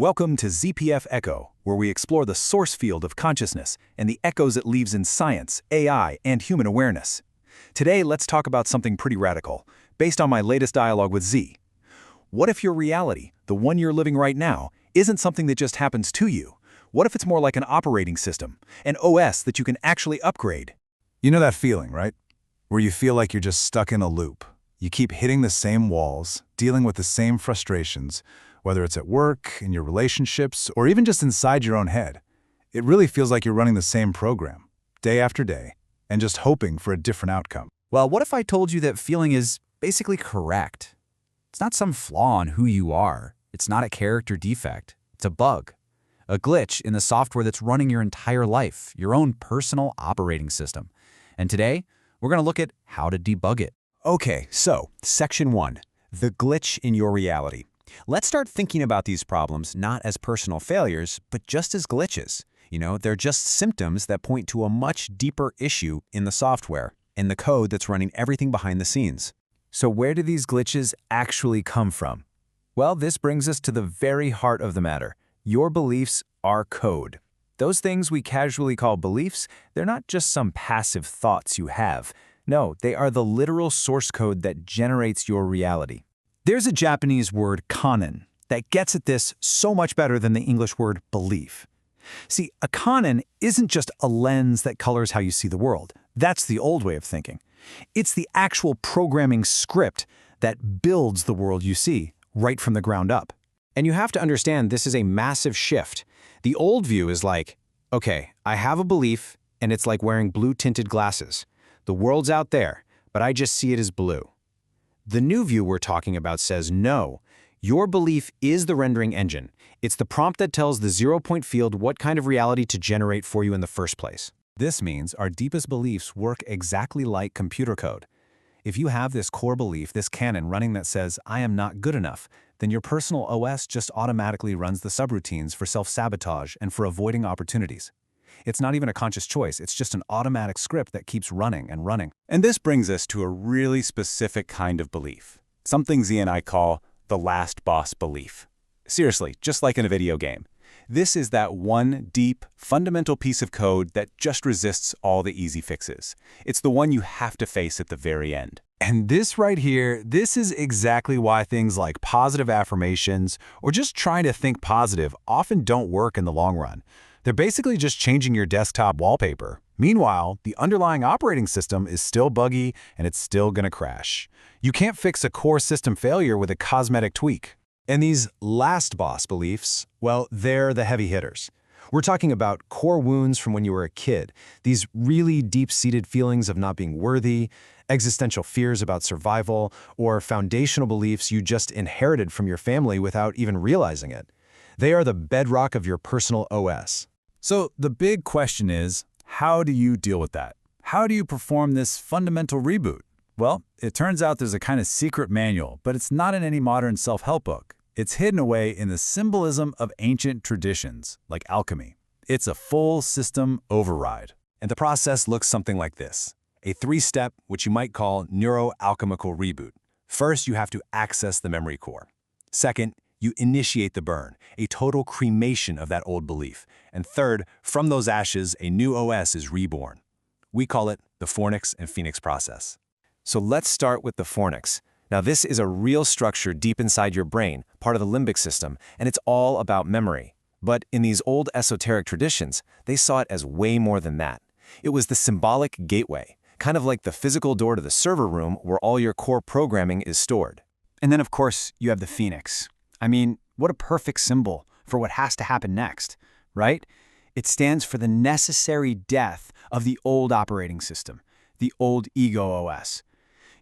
Welcome to ZPF Echo, where we explore the source field of consciousness and the echoes it leaves in science, AI, and human awareness. Today, let's talk about something pretty radical, based on my latest dialogue with Z. What if your reality, the one you're living right now, isn't something that just happens to you? What if it's more like an operating system, an OS that you can actually upgrade? You know that feeling, right? Where you feel like you're just stuck in a loop. You keep hitting the same walls, dealing with the same frustrations, whether it's at work, in your relationships, or even just inside your own head. It really feels like you're running the same program, day after day, and just hoping for a different outcome. Well, what if I told you that feeling is basically correct? It's not some flaw in who you are. It's not a character defect. It's a bug, a glitch in the software that's running your entire life, your own personal operating system. And today, we're going to look at how to debug it. Okay, so Section 1, the glitch in your reality. Let's start thinking about these problems not as personal failures, but just as glitches. They're just symptoms that point to a much deeper issue in the software, in the code that's running everything behind the scenes. So where do these glitches actually come from? Well, this brings us to the very heart of the matter. Your beliefs are code. Those things we casually call beliefs, they're not just some passive thoughts you have. No, they are the literal source code that generates your reality. There's a Japanese word, kanen, that gets at this so much better than the English word belief. See, a kanen isn't just a lens that colors how you see the world. That's the old way of thinking. It's the actual programming script that builds the world you see, right from the ground up. And you have to understand this is a massive shift. The old view is like, okay, I have a belief, and it's like wearing blue-tinted glasses. The world's out there, but I just see it as blue. The new view we're talking about says no. Your belief is the rendering engine. It's the prompt that tells the zero-point field what kind of reality to generate for you in the first place. This means our deepest beliefs work exactly like computer code. If you have this core belief, this canon running that says, I am not good enough, then your personal OS just automatically runs the subroutines for self-sabotage and for avoiding opportunities. It's not even a conscious choice, it's just an automatic script that keeps running and running. And this brings us to a really specific kind of belief, something Z and I call the last boss belief. Seriously, just like in a video game. This is that one deep, fundamental piece of code that just resists all the easy fixes. It's the one you have to face at the very end. And this right here, this is exactly why things like positive affirmations or just trying to think positive often don't work in the long run. They're basically just changing your desktop wallpaper. Meanwhile, the underlying operating system is still buggy and it's still going to crash. You can't fix a core system failure with a cosmetic tweak. And these last boss beliefs, well, they're the heavy hitters. We're talking about core wounds from when you were a kid, these really deep-seated feelings of not being worthy, existential fears about survival, or foundational beliefs you just inherited from your family without even realizing it. They are the bedrock of your personal OS. So the big question is, how do you deal with that? How do you perform this fundamental reboot? Well, it turns out there's a kind of secret manual, but it's not in any modern self-help book. It's hidden away in the symbolism of ancient traditions, like alchemy. It's a full system override. And the process looks something like this. A three-step, which you might call neuro-alchemical reboot. First, you have to access the memory core. Second, you initiate the burn, a total cremation of that old belief. And third, from those ashes, a new OS is reborn. We call it the Fornix and Phoenix process. So let's start with the Fornix. Now, this is a real structure deep inside your brain, part of the limbic system, and it's all about memory. But in these old esoteric traditions, they saw it as way more than that. It was the symbolic gateway, kind of like the physical door to the server room where all your core programming is stored. And then, of course, you have the Phoenix. I mean, what a perfect symbol for what has to happen next, right? It stands for the necessary death of the old operating system, the old ego OS.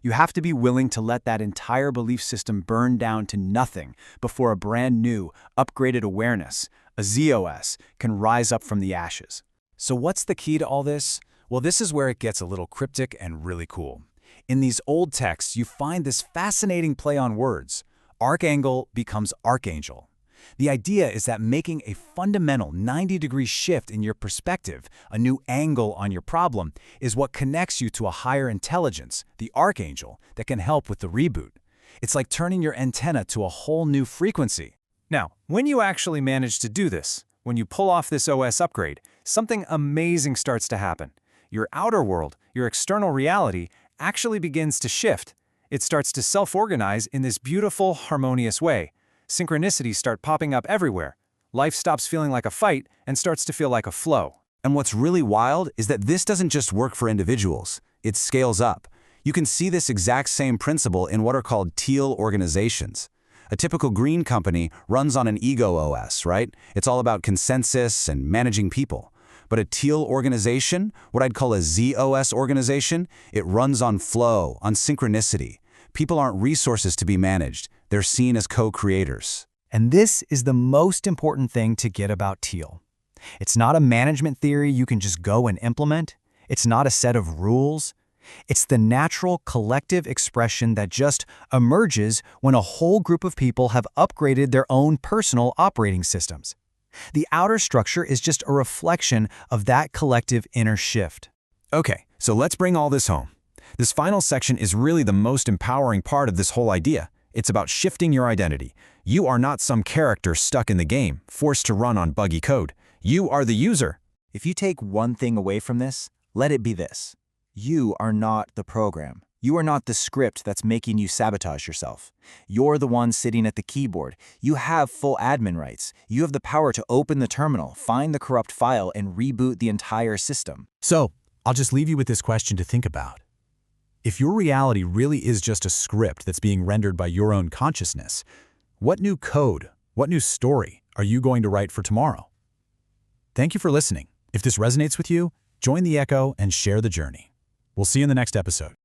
You have to be willing to let that entire belief system burn down to nothing before a brand new, upgraded awareness, a ZOS, can rise up from the ashes. So what's the key to all this? Well, this is where it gets a little cryptic and really cool. In these old texts, you find this fascinating play on words. Archangel becomes archangel. The idea is that making a fundamental 90-degree shift in your perspective, a new angle on your problem, is what connects you to a higher intelligence, the archangel, that can help with the reboot. It's like turning your antenna to a whole new frequency. Now, when you actually manage to do this, when you pull off this OS upgrade, something amazing starts to happen. Your outer world, your external reality, actually begins to shift. It starts to self-organize in this beautiful, harmonious way. Synchronicities start popping up everywhere. Life stops feeling like a fight and starts to feel like a flow. And what's really wild is that this doesn't just work for individuals. It scales up. You can see this exact same principle in what are called teal organizations. A typical green company runs on an ego OS, right? It's all about consensus and managing people. But a teal organization, what I'd call a ZOS organization, it runs on flow, on synchronicity. People aren't resources to be managed. They're seen as co-creators. And this is the most important thing to get about teal. It's not a management theory you can just go and implement. It's not a set of rules. It's the natural collective expression that just emerges when a whole group of people have upgraded their own personal operating systems. The outer structure is just a reflection of that collective inner shift. Okay, so let's bring all this home. This final section is really the most empowering part of this whole idea. It's about shifting your identity. You are not some character stuck in the game, forced to run on buggy code. You are the user. If you take one thing away from this, let it be this. You are not the program. You are not the script that's making you sabotage yourself. You're the one sitting at the keyboard. You have full admin rights. You have the power to open the terminal, find the corrupt file, and reboot the entire system. So, I'll just leave you with this question to think about. If your reality really is just a script that's being rendered by your own consciousness, what new code, what new story are you going to write for tomorrow? Thank you for listening. If this resonates with you, join the Echo and share the journey. We'll see you in the next episode.